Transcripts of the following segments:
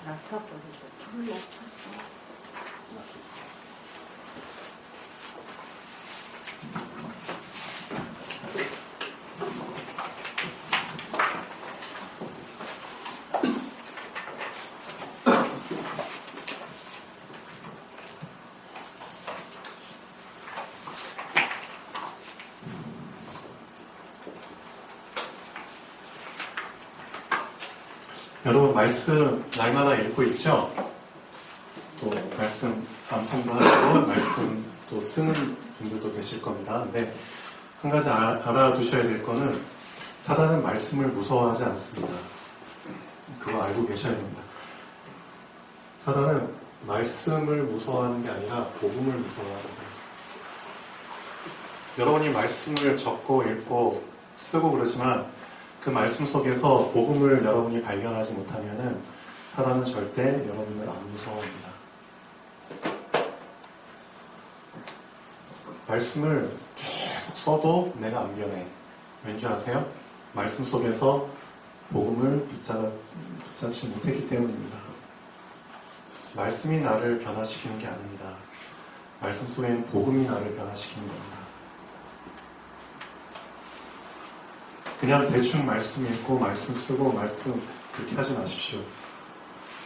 낮춰버리고 불을 낮췄어. 여러분 말씀 날마다 읽고 있죠? 또 말씀 암송도 하시고 말씀 또 쓰는 분들도 계실 겁니다. 근데 한 가지 알아두셔야 될 거는 사단은 말씀을 무서워하지 않습니다. 그거 알고 계셔야 됩니다. 사단은 말씀을 무서워하는 게 아니라 복음을 무서워합니다. 여러분이 말씀을 적고 읽고 쓰고 그러지만 그 말씀 속에서 복음을 여러분이 발견하지 못하면은 사단은 절대 여러분을 안 무서워합니다. 말씀을 계속 써도 내가 안 변해. 왠지 아세요? 말씀 속에서 복음을 붙잡지 못했기 때문입니다. 말씀이 나를 변화시키는 게 아닙니다. 말씀 속에는 복음이 나를 변화시키는 겁니다. 그냥 대충 말씀 읽고 말씀 쓰고 말씀 그렇게 하지 마십시오.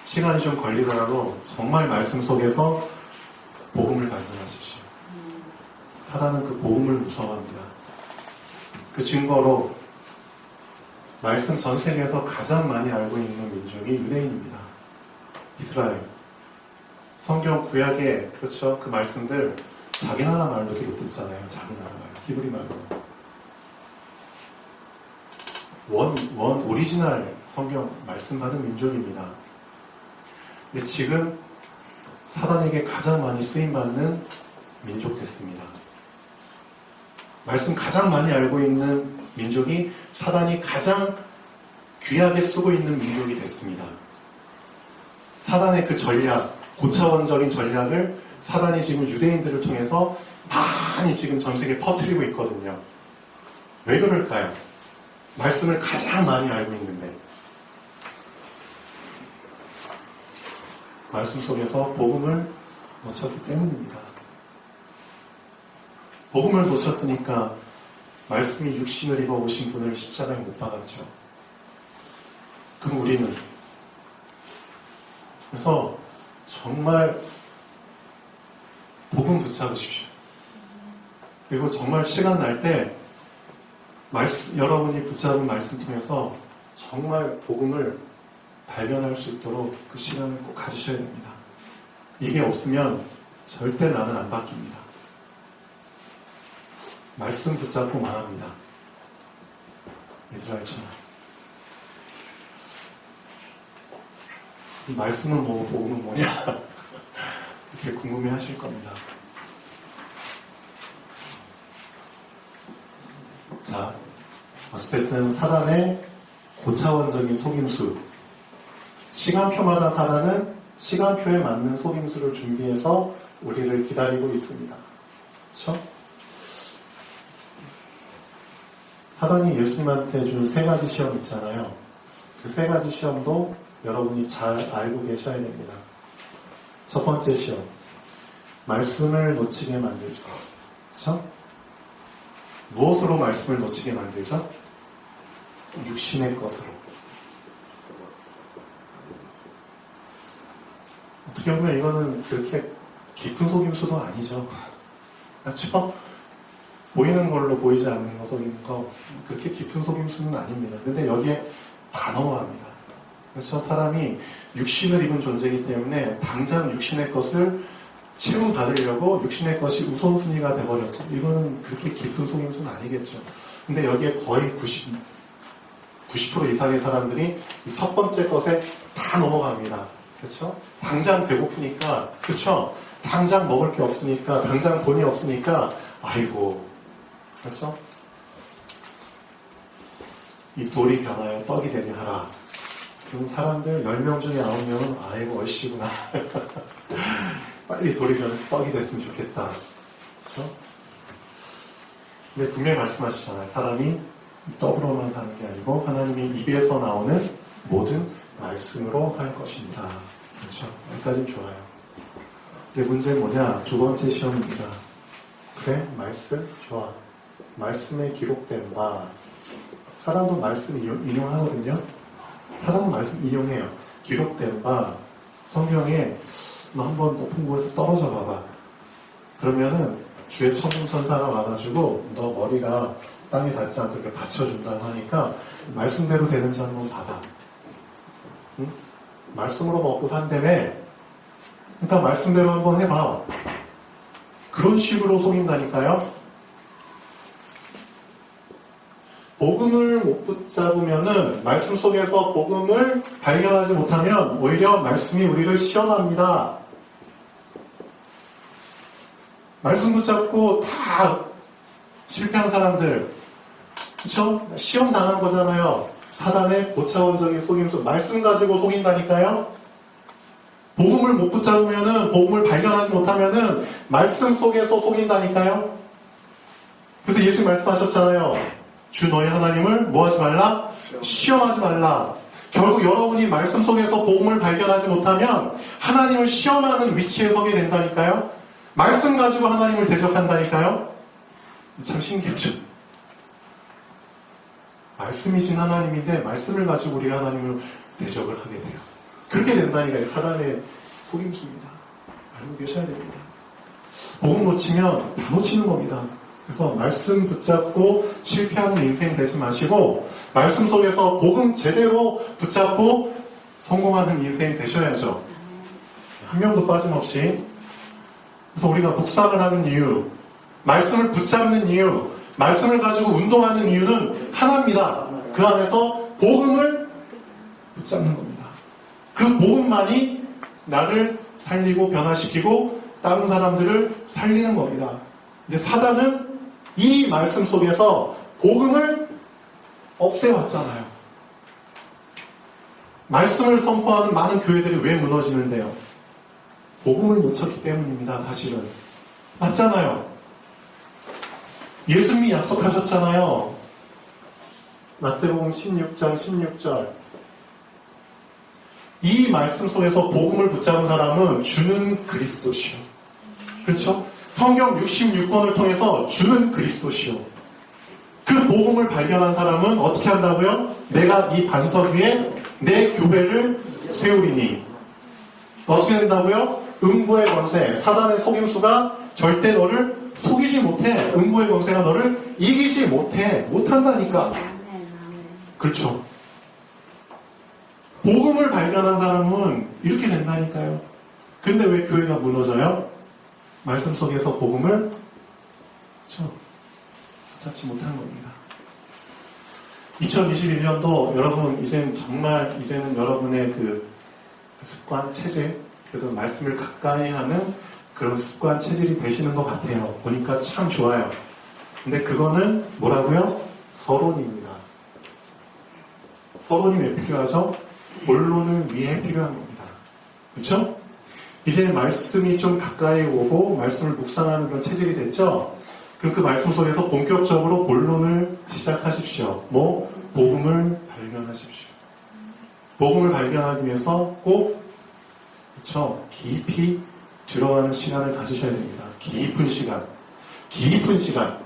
시간이 좀 걸리더라도 정말 말씀 속에서 복음을 발견하십시오. 사단은 그 복음을 무서워합니다. 그 증거로 말씀 전 세계에서 가장 많이 알고 있는 민족이 유대인입니다. 이스라엘. 성경 구약에 그렇죠? 그 말씀들 자기 나라 말로 기록됐잖아요. 자기 나라 말, 히브리 말로. 오리지널 성경 말씀 받은 민족입니다. 근데 지금 사단에게 가장 많이 쓰임받는 민족 됐습니다. 말씀 가장 많이 알고 있는 민족이 사단이 가장 귀하게 쓰고 있는 민족이 됐습니다. 사단의 그 전략, 고차원적인 전략을 사단이 지금 유대인들을 통해서 많이 지금 전 세계에 퍼뜨리고 있거든요. 왜 그럴까요? 말씀을 가장 많이 알고 있는데 말씀 속에서 복음을 놓쳤기 때문입니다. 복음을 놓쳤으니까 말씀이 육신을 입어 오신 분을 십자가에 못 박았죠. 그럼 우리는 그래서 정말 복음 붙잡으십시오. 그리고 정말 시간 날 때 여러분이 붙잡은 말씀 통해서 정말 복음을 발견할 수 있도록 그 시간을 꼭 가지셔야 됩니다. 이게 없으면 절대 나는 안 바뀝니다. 말씀 붙잡고 말합니다. 이스라엘처럼. 이 말씀은 뭐 복음은 뭐냐 이렇게 궁금해 하실 겁니다. 자, 어쨌든 사단의 고차원적인 속임수. 시간표마다 사단은 시간표에 맞는 속임수를 준비해서 우리를 기다리고 있습니다. 그렇죠? 사단이 예수님한테 준 세 가지 시험 있잖아요. 그 세 가지 시험도 여러분이 잘 알고 계셔야 됩니다. 첫 번째 시험. 말씀을 놓치게 만들죠. 그렇죠? 무엇으로 말씀을 놓치게 만들죠? 육신의 것으로. 어떻게 보면 이거는 그렇게 깊은 속임수도 아니죠. 그렇죠? 보이는 걸로 보이지 않는 거 속이는 거 그렇게 깊은 속임수는 아닙니다. 근데 여기에 다 넘어갑니다. 그래서 사람이 육신을 입은 존재이기 때문에 당장 육신의 것을 채움받으려고 육신의 것이 우선순위가 돼버렸죠. 이거는 그렇게 깊은 속임수는 아니겠죠. 근데 여기에 거의 90% 이상의 사람들이 이 첫 번째 것에 다 넘어갑니다. 그렇죠? 당장 배고프니까, 그렇죠? 당장 먹을 게 없으니까, 당장 돈이 없으니까, 아이고, 그렇죠? 이 돌이 변하여 떡이 되게 하라. 그럼 사람들 10명 중에 9명은 아이고 얼씨구나. 빨리 돌이 변해서 떡이 됐으면 좋겠다. 그렇죠? 근데 분명히 말씀하시잖아요. 사람이 떡으로만 사는 게 아니고 하나님의 입에서 나오는 모든 말씀으로 살 것입니다. 그렇죠? 여기까지는 좋아요. 근데 문제는 뭐냐? 두 번째 시험입니다. 그래? 말씀? 좋아. 말씀에 기록된 바. 사단도 말씀 인용하거든요. 사단도 말씀 인용해요. 기록된 바. 성경에 너 한번 높은 곳에서 떨어져 봐봐. 그러면은 주의 천군천사가 와가지고 너 머리가 땅에 닿지 않도록 받쳐준다고 하니까 말씀대로 되는지 한번 봐봐. 응? 말씀으로 먹고 산다며. 그러니까 말씀대로 한번 해봐. 그런 식으로 속인다니까요. 복음을 못 붙잡으면은 말씀 속에서 복음을 발견하지 못하면 오히려 말씀이 우리를 시험합니다. 말씀 붙잡고 다 실패한 사람들, 그쵸? 시험 당한 거잖아요. 사단의 고차원적인 속임수, 말씀 가지고 속인다니까요. 복음을 못 붙잡으면은, 복음을 발견하지 못하면은 말씀 속에서 속인다니까요. 그래서 예수님 말씀하셨잖아요. 주 너희 하나님을 뭐 하지 말라? 시험하지 말라. 결국 여러분이 말씀 속에서 복음을 발견하지 못하면 하나님을 시험하는 위치에 서게 된다니까요. 말씀 가지고 하나님을 대적한다니까요. 참 신기하죠. 말씀이신 하나님인데 말씀을 가지고 우리가 하나님을 대적을 하게 돼요. 그렇게 된다니까요. 사단의 속임수입니다. 알고 계셔야 됩니다. 복음 놓치면 다 놓치는 겁니다. 그래서 말씀 붙잡고 실패하는 인생 되지 마시고 말씀 속에서 복음 제대로 붙잡고 성공하는 인생이 되셔야죠. 한 명도 빠짐없이. 그래서 우리가 묵상을 하는 이유, 말씀을 붙잡는 이유, 말씀을 가지고 운동하는 이유는 하나입니다. 그 안에서 복음을 붙잡는 겁니다. 그 복음만이 나를 살리고 변화시키고 다른 사람들을 살리는 겁니다. 이제 사단은 이 말씀 속에서 복음을 없애왔잖아요. 말씀을 선포하는 많은 교회들이 왜 무너지는데요? 복음을 놓쳤기 때문입니다. 사실은. 맞잖아요. 예수님이 약속하셨잖아요. 마태복음 16장 16절. 이 말씀 속에서 복음을 붙잡은 사람은 주는 그리스도시요. 그렇죠? 성경 66권을 통해서 주는 그리스도시요. 그 복음을 발견한 사람은 어떻게 한다고요? 내가 이 반석 위에 내 교회를 세우리니. 어떻게 된다고요? 음부의 권세, 사단의 속임수가 절대 너를 속이지 못해. 음부의 권세가 너를 이기지 못한다니까. 그렇죠. 복음을 발견한 사람은 이렇게 된다니까요. 근데 왜 교회가 무너져요? 말씀 속에서 복음을 붙잡지 못한 겁니다. 2021년도 여러분 이제는 여러분의 그 습관, 체질, 그래도 말씀을 가까이 하는 그런 습관, 체질이 되시는 것 같아요. 보니까 참 좋아요. 근데 그거는 뭐라고요? 서론입니다. 서론이 왜 필요하죠? 본론을 위해 필요한 겁니다. 그렇죠? 이제 말씀이 좀 가까이 오고 말씀을 묵상하는 그런 체질이 됐죠? 그럼 그 말씀 속에서 본격적으로 본론을 시작하십시오. 복음을 발견하십시오. 복음을 발견하기 위해서 꼭 그렇죠? 깊이 들어가는 시간을 가지셔야 됩니다. 깊은 시간. 깊은 시간.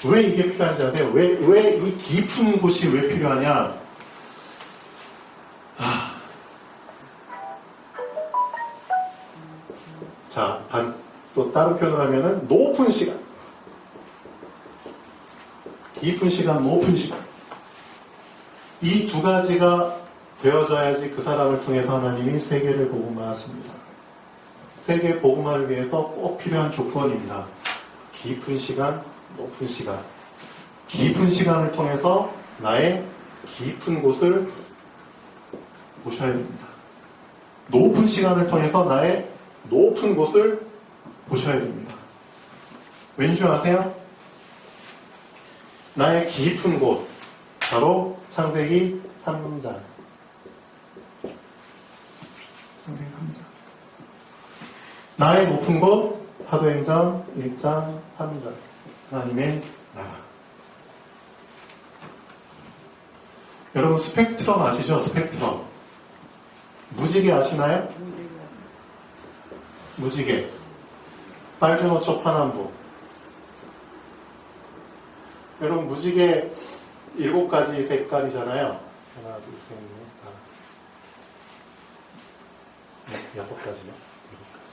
왜 이게 필요한지 아세요? 왜 이 깊은 곳이 왜 필요하냐? 자, 또 다른 표현을 하면은 높은 시간. 깊은 시간, 높은 시간. 이 두 가지가 되어져야지 그 사람을 통해서 하나님이 세계를 복음화하십니다. 세계 복음화를 위해서 꼭 필요한 조건입니다. 깊은 시간, 높은 시간. 깊은 시간을 통해서 나의 깊은 곳을 보셔야 됩니다. 높은 시간을 통해서 나의 높은 곳을 보셔야 됩니다. 왠지 아세요? 나의 깊은 곳, 바로 창세기 3장. 창세기 3장. 나의 높은 곳, 사도행전 1장 3절. 하나님의 나라. 여러분 스펙트럼 아시죠? 스펙트럼. 무지개 아시나요? 무지개. 빨주노초 파남보. 여러분 무지개 7가지 색깔이잖아요. 하나, 둘, 셋, 넷, 다. 6가지요? 7가지.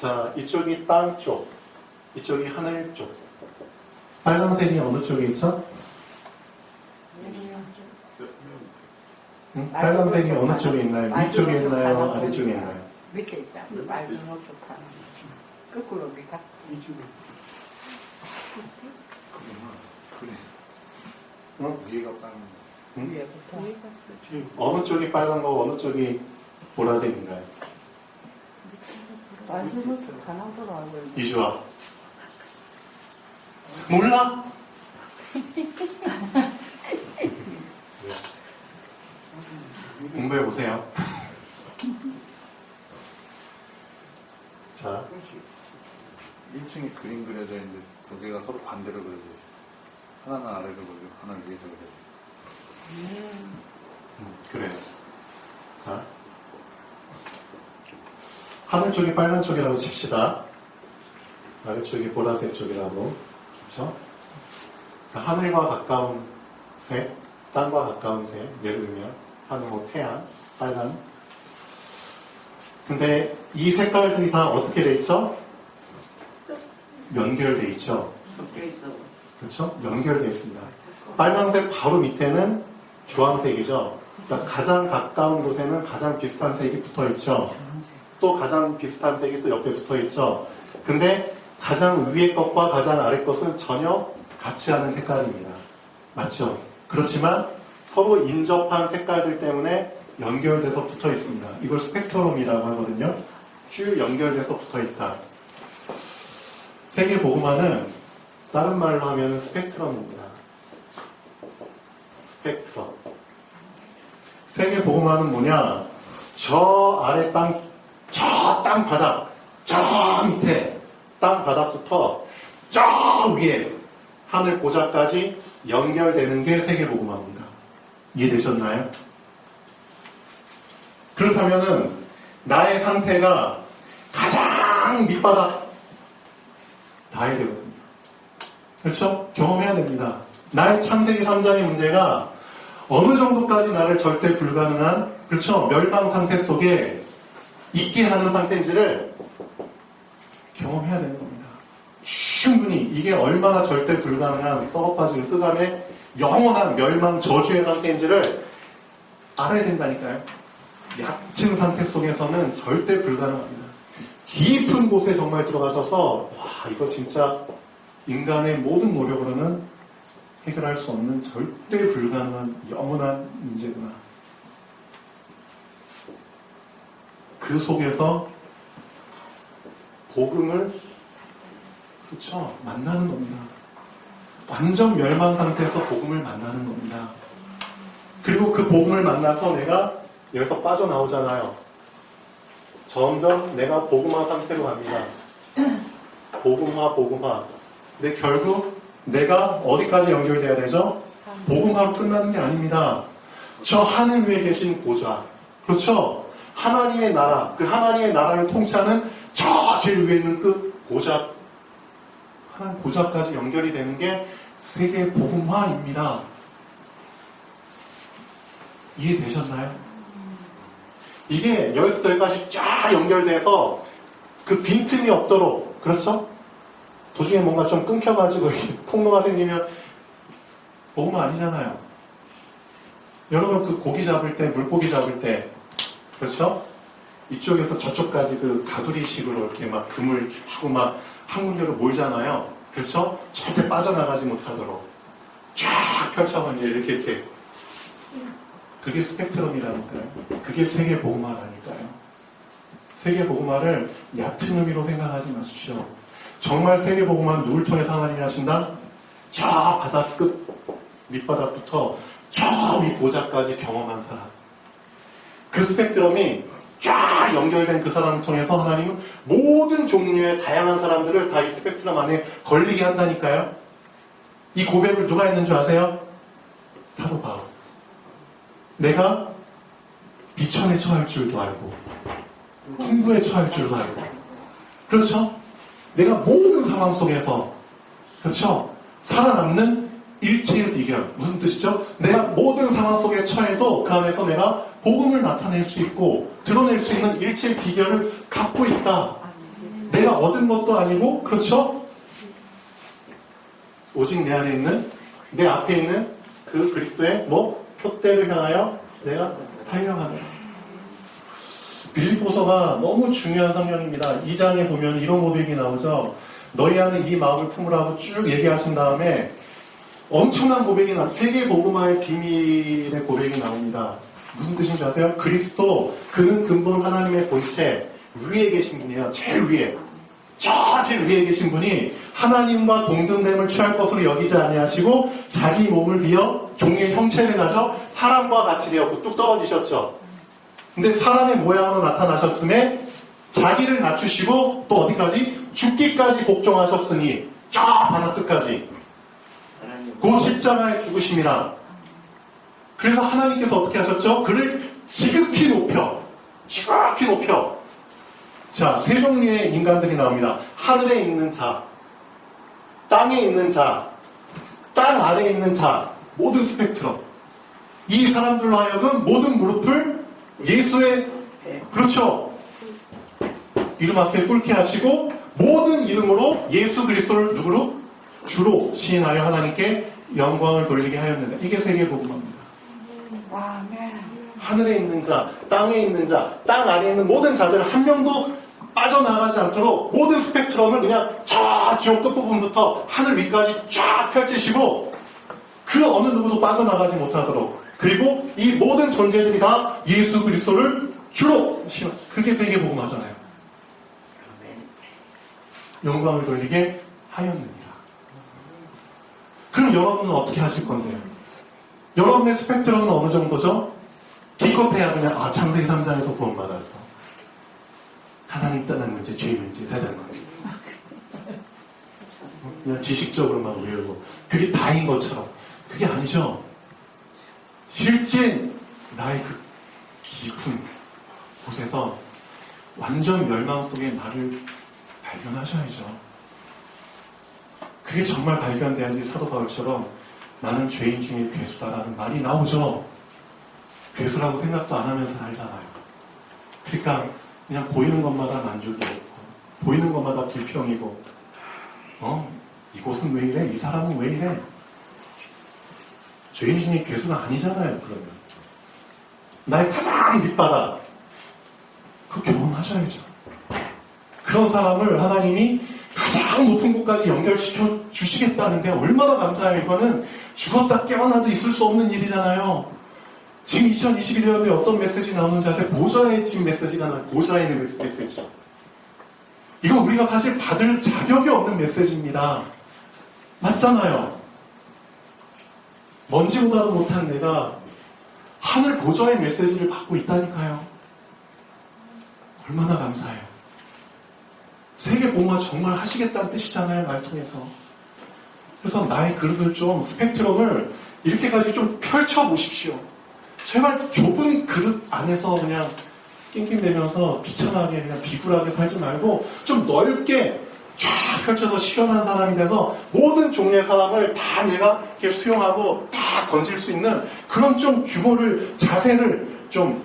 자, 이쪽이 땅 쪽, 이쪽이 하늘 쪽. 빨간색이 어느 쪽에 있죠? 응? 빨간색이 어느 쪽에 있나요? 위쪽에 있나요? 아래쪽에 있나요? 밑에 있다. 맑은 옷쪽 하나. 거꾸로 밑에. 이쪽에. 그래. 응? 위에가 빵. 응? 위에부터. 어느 쪽이 빨간 거, 어느 쪽이 보라색인가요? 맑은 옷쪽 하나 보러 알고 있는데. 이주아. 몰라? 공부해보세요. 자, 1층에 그림 그려져 있는데 두 개가 서로 반대로 그려져 있어. 하나는 아래로 그려져, 하나는 위에서 그려져. 그래요. 자, 하늘 쪽이 빨간 쪽이라고 칩시다. 아래쪽이 보라색 쪽이라고. 그렇죠? 하늘과 가까운 색, 땅과 가까운 색, 예를 들면 하늘, 뭐 태양, 빨간. 근데 이 색깔들이 다 어떻게 돼 있죠? 연결돼 있죠. 그렇죠? 연결돼 있습니다. 빨간색 바로 밑에는 주황색이죠. 그러니까 가장 가까운 곳에는 가장 비슷한 색이 붙어 있죠. 또 가장 비슷한 색이 또 옆에 붙어 있죠. 근데 가장 위에 것과 가장 아래 것은 전혀 같지 않은 색깔입니다. 맞죠? 그렇지만 서로 인접한 색깔들 때문에 연결돼서 붙어 있습니다. 이걸 스펙트럼이라고 하거든요. 쭉 연결돼서 붙어 있다. 세계보고마는 다른 말로 하면 스펙트럼입니다. 스펙트럼. 세계보고마는 뭐냐? 저 아래 땅, 저 땅 바닥, 저 밑에 땅 바닥부터 저 위에 하늘 고자까지 연결되는 게 세계보고마입니다. 이해되셨나요? 그렇다면은 나의 상태가 가장 밑바닥 닿아야 되거든요. 그렇죠? 경험해야 됩니다. 나의 창세기 3장의 문제가 어느 정도까지 나를 절대 불가능한, 그렇죠? 멸망 상태 속에 있게 하는 상태인지를 경험해야 되는 겁니다. 충분히 이게 얼마나 절대 불가능한 썩어빠진 흑암의 영원한 멸망 저주의 상태인지를 알아야 된다니까요. 얕은 상태 속에서는 절대 불가능합니다. 깊은 곳에 정말 들어가셔서 와, 이거 진짜 인간의 모든 노력으로는 해결할 수 없는 절대 불가능한 영원한 문제구나. 그 속에서 복음을, 그렇죠, 만나는 겁니다. 완전 멸망 상태에서 복음을 만나는 겁니다. 그리고 그 복음을 만나서 내가 여기서 빠져나오잖아요. 점점 내가 복음화 상태로 갑니다. 복음화. 근데 결국 내가 어디까지 연결돼야 되죠? 복음화로 끝나는 게 아닙니다. 저 하늘 위에 계신 보좌, 그렇죠? 하나님의 나라, 그 하나님의 나라를 통치하는 저 제일 위에 있는 그 보좌, 하나님 보좌까지 연결이 되는 게 세계 복음화입니다. 이해되셨나요? 이게 여기서부터 여기까지 쫙 연결돼서 그 빈틈이 없도록, 그렇죠? 도중에 뭔가 좀 끊겨가지고 이렇게 통로가 생기면 복음화 아니잖아요. 여러분 그 고기 잡을 때, 물고기 잡을 때, 그렇죠? 이쪽에서 저쪽까지 그 가두리식으로 이렇게 막 그물 하고 막 한 군데로 몰잖아요. 그렇죠? 절대 빠져나가지 못하도록 쫙 펼쳐서 이렇게 그게 스펙트럼이라니까요. 그게 세계 복음화라니까요. 세계 복음화를 얕은 의미로 생각하지 마십시오. 정말 세계 복음화는 누굴 통해서 하나님이 하신다? 저 바닥 끝 밑바닥부터 저 위 보좌까지 경험한 사람. 그 스펙트럼이 쫙 연결된 그 사람을 통해서 하나님은 모든 종류의 다양한 사람들을 다 이 스펙트럼 안에 걸리게 한다니까요. 이 고백을 누가 했는 줄 아세요? 사도 바울. 내가 비천에 처할 줄도 알고 풍부에 처할 줄도 알고, 그렇죠? 내가 모든 상황 속에서, 그렇죠? 살아남는 일체의 비결. 무슨 뜻이죠? 내가 모든 상황 속에 처해도 그 안에서 내가 복음을 나타낼 수 있고 드러낼 수 있는 일체의 비결을 갖고 있다. 내가 얻은 것도 아니고, 그렇죠? 오직 내 안에 있는, 내 앞에 있는 그 그리스도의 표대를 향하여 내가 달려가노라. 빌립보서가 너무 중요한 성경입니다. 2장에 보면 이런 고백이 나오죠. 너희 안에 이 마음을 품으라고 쭉 얘기하신 다음에 엄청난 고백이 세계 복음화의 비밀의 고백이 나옵니다. 무슨 뜻인지 아세요? 그리스도, 그는 근본 하나님의 본체 위에 계신 분이에요. 제일 위에. 제일 위에 계신 분이 하나님과 동등됨을 취할 것으로 여기지 아니하시고 자기 몸을 비어 종의 형체를 가져 사람과 같이 되었고 뚝 떨어지셨죠. 근데 사람의 모양으로 나타나셨음에 자기를 낮추시고 또 어디까지? 죽기까지 복종하셨으니 쫙 바다 끝까지 그 십자가의 죽으심이라. 그래서 하나님께서 어떻게 하셨죠? 그를 지극히 높여. 자, 세 종류의 인간들이 나옵니다. 하늘에 있는 자, 땅에 있는 자, 땅 아래에 있는 자, 모든 스펙트럼. 이 사람들로 하여금 모든 무릎을 예수의, 그렇죠, 이름 앞에 꿇게 하시고 모든 이름으로 예수 그리스도를 누구로? 주로 시인하여 하나님께 영광을 돌리게 하였는데, 이게 세계복음화입니다. 하늘에 있는 자, 땅에 있는 자, 땅 아래에 있는 모든 자들 한 명도 빠져나가지 않도록 모든 스펙트럼을 그냥 저 지옥 끝부분부터 하늘 위까지 쫙 펼치시고 그 어느 누구도 빠져나가지 못하도록, 그리고 이 모든 존재들이 다 예수 그리스도를 주로 신어. 그게 세계복음화잖아요. 영광을 돌리게 하였느니라. 그럼 여러분은 어떻게 하실 건데요? 여러분의 스펙트럼은 어느 정도죠? 기껏해야 그냥 창세기 3장에서 구원받았어. 하나님 떠난 문제, 죄 문제, 사단 문제. 그냥 지식적으로만 외우고 그게 다인 것처럼. 그게 아니죠. 실제 나의 그 깊은 곳에서 완전 멸망 속에 나를 발견하셔야죠. 그게 정말 발견돼야지 사도 바울처럼 나는 죄인 중에 괴수다라는 말이 나오죠. 괴수라고 생각도 안 하면서 살잖아요. 그러니까 그냥 보이는 것마다 만족이 없고 보이는 것마다 불평이고 이곳은 왜 이래? 이 사람은 왜 이래? 죄인 중에 괴수가 아니잖아요. 그러면 나의 가장 밑바닥 그 경험하셔야죠. 그런 사람을 하나님이 가장 높은 곳까지 연결시켜 주시겠다는데 얼마나 감사해요. 이거는 죽었다 깨어나도 있을 수 없는 일이잖아요. 지금 2021년에 어떤 메시지 나오는지 아세요? 보좌의 집 메시지가 나와요. 보좌에 있는 메시지. 이거 우리가 사실 받을 자격이 없는 메시지입니다. 맞잖아요. 먼지보다도 못한 내가 하늘 보좌의 메시지를 받고 있다니까요. 얼마나 감사해요. 세계 복음화 정말 하시겠다는 뜻이잖아요. 날 통해서. 그래서 나의 그릇을 좀, 스펙트럼을 이렇게까지 좀 펼쳐보십시오. 제발 좁은 그릇 안에서 그냥 낑낑대면서 비참하게 그냥 비굴하게 살지 말고 좀 넓게 쫙 펼쳐서 시원한 사람이 돼서 모든 종류의 사람을 다 내가 이렇게 수용하고 다 던질 수 있는 그런 좀 규모를, 자세를 좀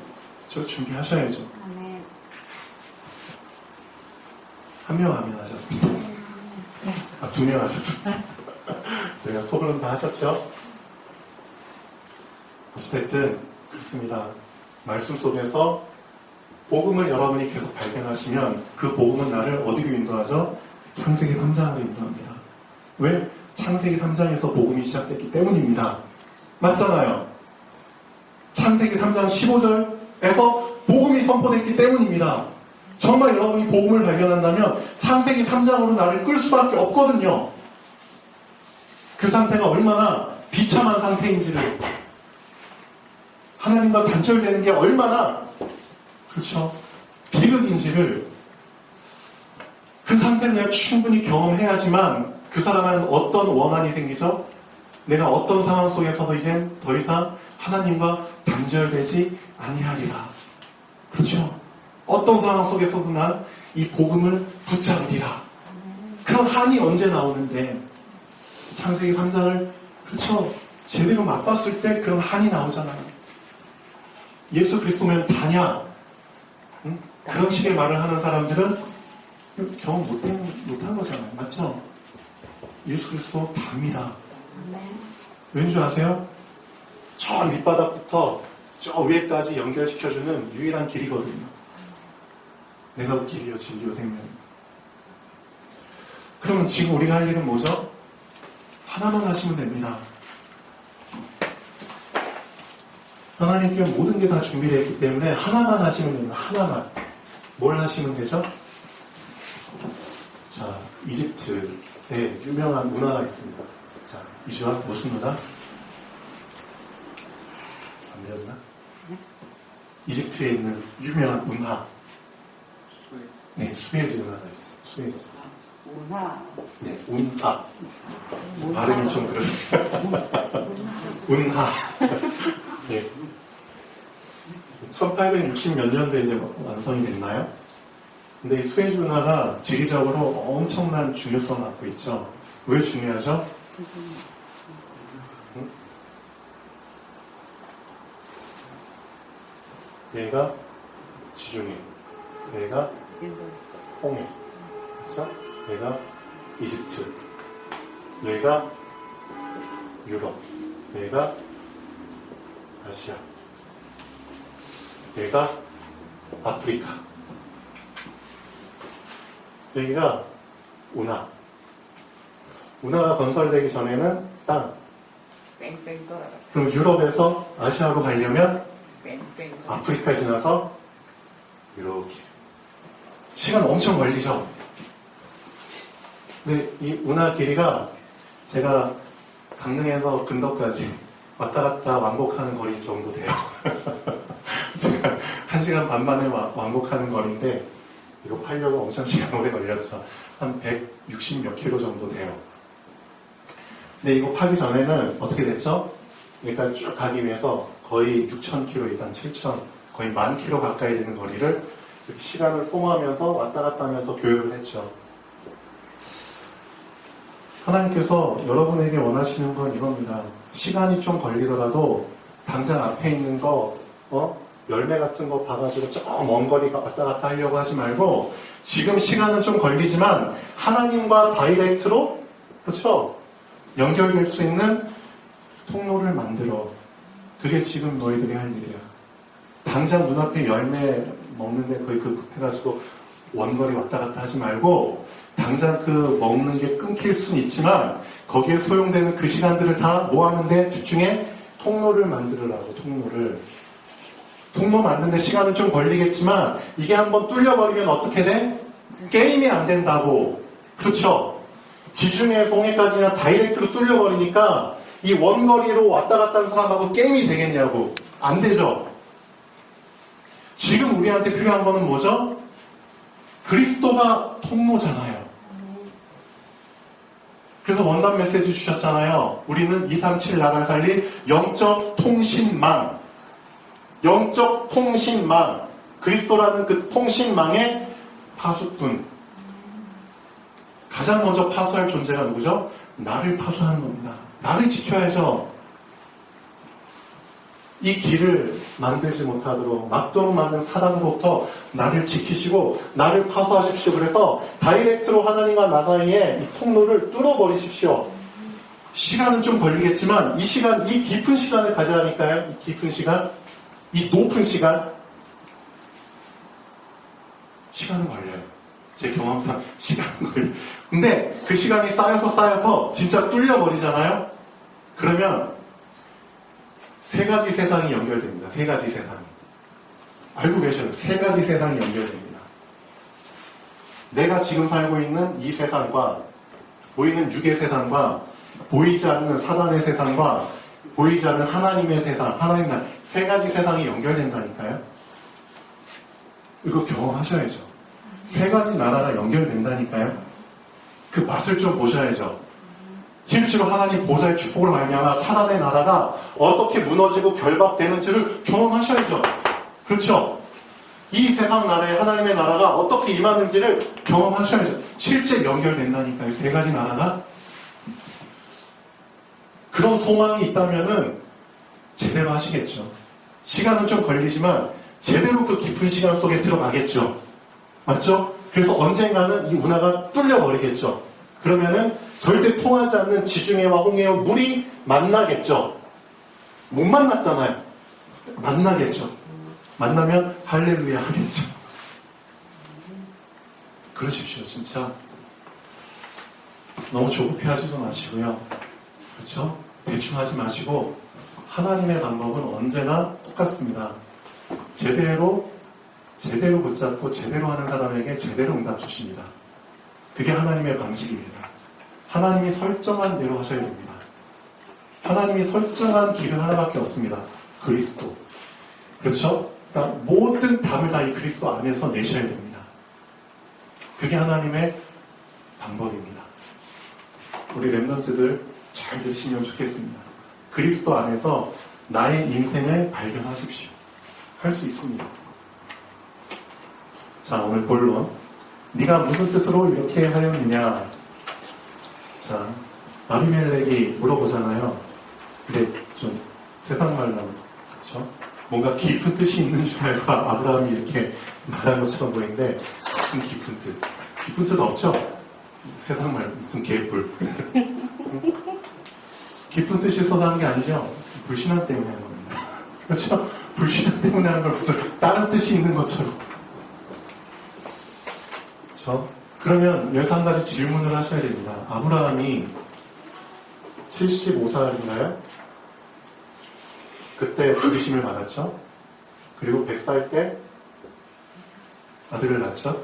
준비하셔야죠. 한 명 아멘 하셨습니다. 두 명 하셨습니다. 내가 소그름 다 하셨죠? 어쨌든 그렇습니다. 말씀 속에서 복음을 여러분이 계속 발견하시면 그 복음은 나를 어디로 인도하죠? 창세기 3장으로 인도합니다. 왜? 창세기 3장에서 복음이 시작됐기 때문입니다. 맞잖아요. 창세기 3장 15절에서 복음이 선포됐기 때문입니다. 정말 여러분이 복음을 발견한다면 창세기 3장으로 나를 끌 수밖에 없거든요. 그 상태가 얼마나 비참한 상태인지를, 하나님과 단절되는 게 얼마나, 그렇죠, 비극인지를 그 상태를 내가 충분히 경험해야지만 그 사람은 어떤 원한이 생기죠? 내가 어떤 상황 속에서도 이젠 더 이상 하나님과 단절되지 아니하리라. 그렇죠? 어떤 상황 속에서도 난 이 복음을 붙잡으리라. 그런 한이 언제 나오는데 창세기 3장을 그렇죠? 제대로 맛봤을 때 그런 한이 나오잖아요. 예수 그리스도면 다냐? 응? 그런 식의 말을 하는 사람들은 경험 못한 거잖아요. 맞죠? 예수 그리스도 답니다. 왠지 아세요? 저 밑바닥부터 저 위에까지 연결시켜주는 유일한 길이거든요. 내가 그 길이요 진리요 생명입니다. 그러면 지금 우리가 할 일은 뭐죠? 하나만 하시면 됩니다. 하나님께 모든 게 다 준비되어 있기 때문에 하나만 하시면 됩니다. 하나만. 뭘 하시면 되죠? 자, 이집트에 유명한 문화가 있습니다. 자, 이주아 무슨 문화? 안 배웠나? 이집트에 있는 유명한 운하. 네, 수에즈 운하가 있죠. 수에즈. 운하. 네, 운하. 발음이 좀 그렇습니다. 운하. 네. 1860 몇 년도에 이제 완성이 됐나요? 근데 이 수에즈 운하가 지리적으로 엄청난 중요성을 갖고 있죠. 왜 중요하죠? 얘가 지중해, 얘가 홍해, 그렇죠? 얘가 이집트, 얘가 유럽, 얘가 아시아, 얘가 아프리카, 여기가 운하. 운하가 건설되기 전에는 땅. 뺑뺑 돌아가. 그럼 유럽에서 아시아로 가려면 뺑뺑. 아프리카에 지나서 이렇게 시간 엄청 걸리죠. 근데 이 운하 길이가 제가 강릉에서 근덕까지 왔다 갔다 왕복하는 거리 정도 돼요. 제가 1시간 반 만에 왕복하는 거리인데 이거 팔려고 엄청 시간 오래 걸렸죠. 한 160 몇 킬로 정도 돼요. 근데 이거 파기 전에는 어떻게 됐죠? 여기까지 쭉 가기 위해서 거의 6,000km 이상, 7,000, 거의 10,000km 가까이 되는 거리를 시간을 소모하면서 왔다 갔다 하면서 교육을 했죠. 하나님께서 여러분에게 원하시는 건 이겁니다. 시간이 좀 걸리더라도 당장 앞에 있는 거, 열매 같은 거 봐가지고 저 먼 거리 왔다 갔다 하려고 하지 말고 지금 시간은 좀 걸리지만 하나님과 다이렉트로, 그렇죠? 연결될 수 있는 통로를 만들어. 그게 지금 너희들이 할 일이야. 당장 눈앞에 열매 먹는데 거의 급해가지고 원거리 왔다 갔다 하지 말고 당장 그 먹는 게 끊길 수는 있지만 거기에 소용되는 그 시간들을 다 뭐 하는데 집중해? 통로를 만들으라고. 통로 만드는데 시간은 좀 걸리겠지만 이게 한번 뚫려버리면 어떻게 돼? 게임이 안 된다고. 그렇죠? 지중해 홍해까지 그냥 다이렉트로 뚫려버리니까 이 원거리로 왔다 갔다 하는 사람하고 게임이 되겠냐고. 안 되죠. 지금 우리한테 필요한 거는 뭐죠? 그리스도가 통로잖아요. 그래서 원단 메시지 주셨잖아요. 우리는 237 나라를 살릴 영적 통신망. 영적 통신망. 그리스도라는 그 통신망의 파수꾼. 가장 먼저 파수할 존재가 누구죠? 나를 파수하는 겁니다. 나를 지켜야죠. 이 길을 만들지 못하도록 막도록 만든 사단으로부터 나를 지키시고 나를 파수하십시오. 그래서 다이렉트로 하나님과 나 사이에 이 통로를 뚫어버리십시오. 시간은 좀 걸리겠지만 이 시간, 이 깊은 시간을 가져라니까요. 이 깊은 시간, 이 높은 시간. 시간은 걸려요. 제 경험상 시간은 걸려요. 근데 그 시간이 쌓여서 진짜 뚫려버리잖아요. 그러면 세 가지 세상이 연결됩니다. 세 가지 세상이. 알고 계셔요? 세 가지 세상이 연결됩니다. 내가 지금 살고 있는 이 세상과 보이는 육의 세상과 보이지 않는 사단의 세상과 보이지 않는 하나님의 세상, 하나님 나라 세 가지 세상이 연결된다니까요. 이거 경험하셔야죠. 세 가지 나라가 연결된다니까요. 그 맛을 좀 보셔야죠. 실제로 하나님 보좌의 축복을 말미암아 사단의 나라가 어떻게 무너지고 결박되는지를 경험하셔야죠. 그렇죠? 이 세상 나라에 하나님의 나라가 어떻게 임하는지를 경험하셔야죠. 실제 연결된다니까요. 세 가지 나라가. 그런 소망이 있다면은 제대로 하시겠죠. 시간은 좀 걸리지만 제대로 그 깊은 시간 속에 들어가겠죠. 맞죠? 그래서 언젠가는 이 운하가 뚫려버리겠죠. 그러면은 절대 통하지 않는 지중해와 홍해와 물이 만나겠죠. 못 만났잖아요. 만나겠죠. 만나면 할렐루야 하겠죠. 그러십시오. 진짜 너무 조급해하지도 마시고요. 그렇죠? 대충 하지 마시고 하나님의 방법은 언제나 똑같습니다. 제대로 붙잡고 제대로 하는 사람에게 제대로 응답 주십니다. 그게 하나님의 방식입니다. 하나님이 설정한 대로 하셔야 됩니다. 하나님이 설정한 길은 하나밖에 없습니다. 그리스도. 그렇죠? 그러니까 모든 답을 다 이 그리스도 안에서 내셔야 됩니다. 그게 하나님의 방법입니다. 우리 랩런트들 잘 들으시면 좋겠습니다. 그리스도 안에서 나의 인생을 발견하십시오. 할 수 있습니다. 자, 오늘 본론. 네가 무슨 뜻으로 이렇게 하였느냐? 자, 아비멜렉이 물어보잖아요. 근데 좀 세상 말로, 그렇죠? 뭔가 깊은 뜻이 있는 줄 알고 아브라함이 이렇게 말한 것처럼 보이는데 무슨 깊은 뜻? 깊은 뜻 없죠? 세상 말 무슨 개뿔. 깊은 뜻이 있어서 한 게 아니죠. 불신앙 때문에 한 겁니다. 그렇죠? 불신앙 때문에 한 걸 무슨 다른 뜻이 있는 것처럼. 그렇죠? 그러면 여기서 한 가지 질문을 하셔야 됩니다. 아브라함이 75살인가요? 그때 부르심을 받았죠? 그리고 100살 때 아들을 낳죠?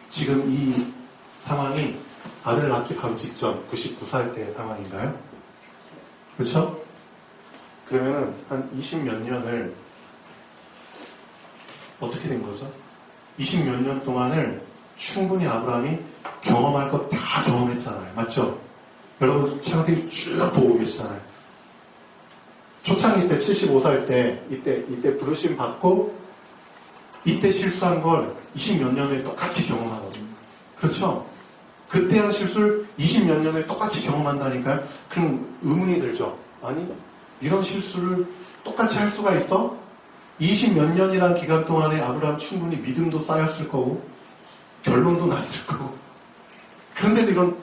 지금 이 상황이 아들을 낳기 바로 직전 99살 때 상황인가요? 그렇죠? 그러면 한 20 몇 년을 어떻게 된 거죠? 20 몇 년 동안을 충분히 아브라함이 경험할 것 다 경험했잖아요. 맞죠? 여러분 창세기 쭉 보고 계시잖아요. 초창기 때 75살 때 이때 부르심 받고 이때 실수한 걸 20 몇 년에 똑같이 경험하거든요. 그렇죠? 그때 한 실수를 20 몇 년에 똑같이 경험한다니까요. 그럼 의문이 들죠. 아니 이런 실수를 똑같이 할 수가 있어? 20 몇 년이라는 기간 동안에 아브라함 충분히 믿음도 쌓였을 거고 결론도 났을 거고 그런데도 이런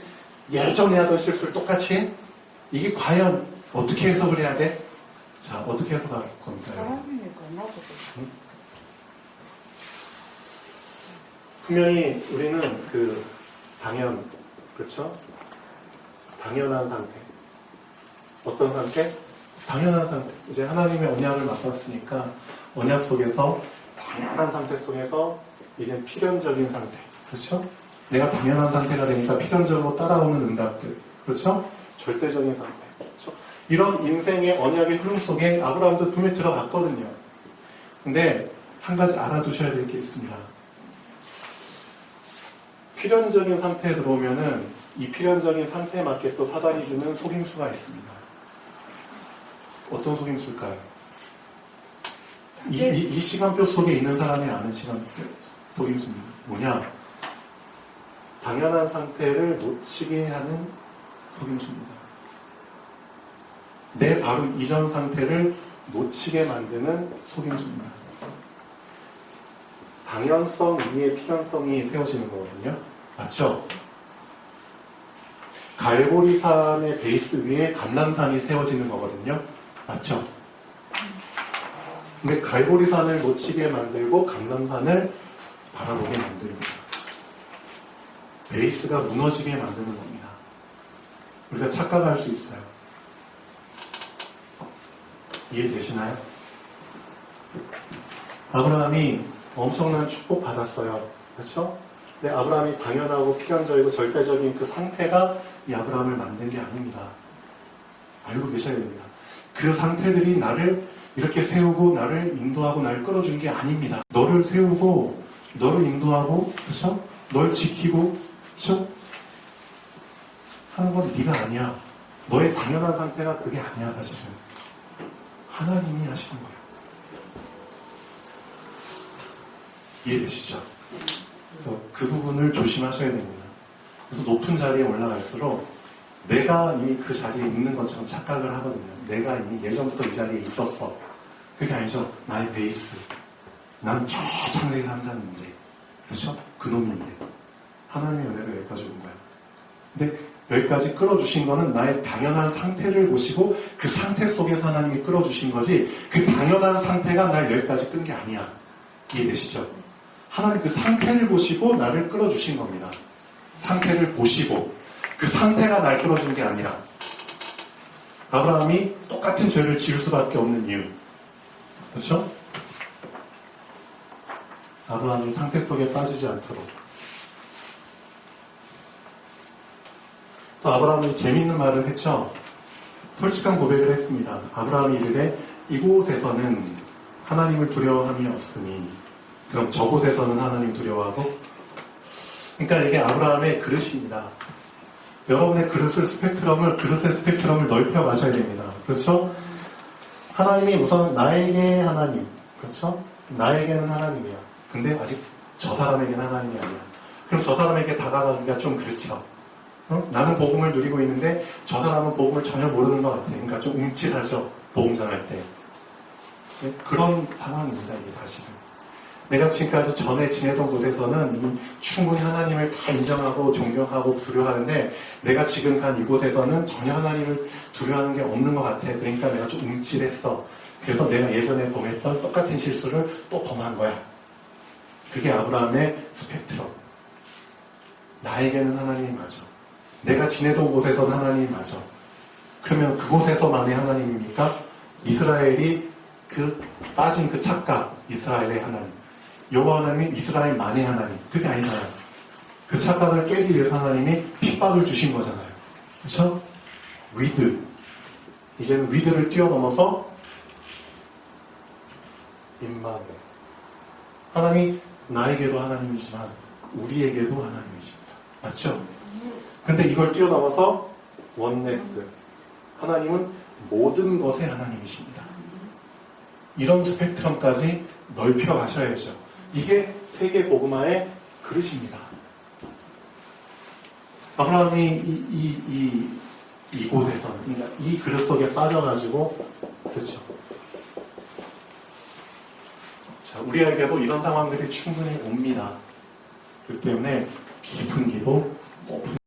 예전에 하던 실수를 똑같이 해? 이게 과연 어떻게 해석을 해야 돼? 자, 어떻게 해석할 겁니다? 분명히 우리는 그렇죠? 당연한 상태. 어떤 상태? 당연한 상태. 이제 하나님의 언약을 맡았으니까 언약 속에서 당연한 상태 속에서 이제 필연적인 상태. 그렇죠? 내가 당연한 상태가 되니까 필연적으로 따라오는 응답들. 그렇죠? 절대적인 상태. 그렇죠? 이런 인생의 언약의 흐름 속에 아브라함도 분명히 들어갔거든요. 근데 한 가지 알아두셔야 될 게 있습니다. 필연적인 상태에 들어오면은 이 필연적인 상태에 맞게 또 사단이 주는 속임수가 있습니다. 어떤 속임수일까요? 이 시간표 속에 있는 사람이 아는 시간표 속임수입니다. 뭐냐? 당연한 상태를 놓치게 하는 속임수입니다. 내 바로 이전 상태를 놓치게 만드는 속임수입니다. 당연성 위에 필연성이 세워지는 거거든요. 맞죠? 갈보리산의 베이스 위에 감람산이 세워지는 거거든요. 맞죠? 근데 갈보리산을 놓치게 만들고 감람산을 바라보게 만듭니다. 베이스가 무너지게 만드는 겁니다. 우리가 착각할 수 있어요. 이해되시나요? 아브라함이 엄청난 축복 받았어요. 그렇죠? 근데 아브라함이 당연하고 필연적이고 절대적인 그 상태가 이 아브라함을 만든 게 아닙니다. 알고 계셔야 됩니다. 그 상태들이 나를 이렇게 세우고 나를 인도하고 나를 끌어준 게 아닙니다. 너를 세우고 너를 인도하고 그렇죠? 널 지키고 그렇죠? 하는 건 네가 아니야. 너의 당연한 상태가 그게 아니야, 사실은. 하나님이 하시는 거야. 이해되시죠? 그래서 그 부분을 조심하셔야 됩니다. 그래서 높은 자리에 올라갈수록 내가 이미 그 자리에 있는 것처럼 착각을 하거든요. 내가 이미 예전부터 이 자리에 있었어. 그게 아니죠. 나의 베이스. 난 저 창세기 3장 문제. 그렇죠? 그놈인데. 하나님의 은혜로 여기까지 온 거야. 근데 여기까지 끌어주신 거는 나의 당연한 상태를 보시고 그 상태 속에서 하나님이 끌어주신 거지 그 당연한 상태가 날 여기까지 끈 게 아니야. 이해되시죠? 하나님 그 상태를 보시고 나를 끌어주신 겁니다. 상태를 보시고 그 상태가 날 끌어준 게 아니라 아브라함이 똑같은 죄를 지을 수밖에 없는 이유. 그렇죠? 아브라함이 상태 속에 빠지지 않도록. 또 아브라함이 재밌는 말을 했죠. 솔직한 고백을 했습니다. 아브라함이 이르되 이곳에서는 하나님을 두려워함이 없으니 그럼 저곳에서는 하나님 두려워하고? 그러니까 이게 아브라함의 그릇입니다. 여러분의 그릇의 스펙트럼을 넓혀 가셔야 됩니다. 그렇죠? 하나님이 우선 나에게 하나님, 그렇죠? 나에게는 하나님이야. 근데 아직 저 사람에게는 하나님이 아니야. 그럼 저 사람에게 다가가기가 좀 그렇죠. 나는 복음을 누리고 있는데 저 사람은 복음을 전혀 모르는 것 같아. 그러니까 좀 움찔하죠. 복음 전할 때. 그런 상황입니다. 이게 사실은. 내가 지금까지 전에 지내던 곳에서는 충분히 하나님을 다 인정하고 존경하고 두려워하는데 내가 지금 간 이곳에서는 전혀 하나님을 두려워하는 게 없는 것 같아. 그러니까 내가 좀 움찔했어. 그래서 내가 예전에 범했던 똑같은 실수를 또 범한 거야. 그게 아브라함의 스펙트럼. 나에게는 하나님이 맞아. 내가 지내던 곳에서는 하나님이 맞아. 그러면 그곳에서만의 하나님입니까? 이스라엘이 빠진 그 착각, 이스라엘의 하나님. 여호와 하나님이 이스라엘만의 하나님. 그게 아니잖아요. 그 착각을 깨기 위해서 하나님이 핍박을 주신 거잖아요. 그렇죠? 위드. 이제는 위드를 뛰어넘어서 임마누엘. 하나님이 나에게도 하나님이지만 우리에게도 하나님이십니다. 맞죠? 근데 이걸 뛰어넘어서 원네스. 하나님은 모든 것의 하나님이십니다. 이런 스펙트럼까지 넓혀 가셔야죠. 이게 세계 복음화의 그릇입니다. 아브라함이 이곳에서는, 그러니까 이 그릇 속에 빠져가지고, 그렇죠. 자, 우리에게도 이런 상황들이 충분히 옵니다. 그렇기 때문에 깊은 기도,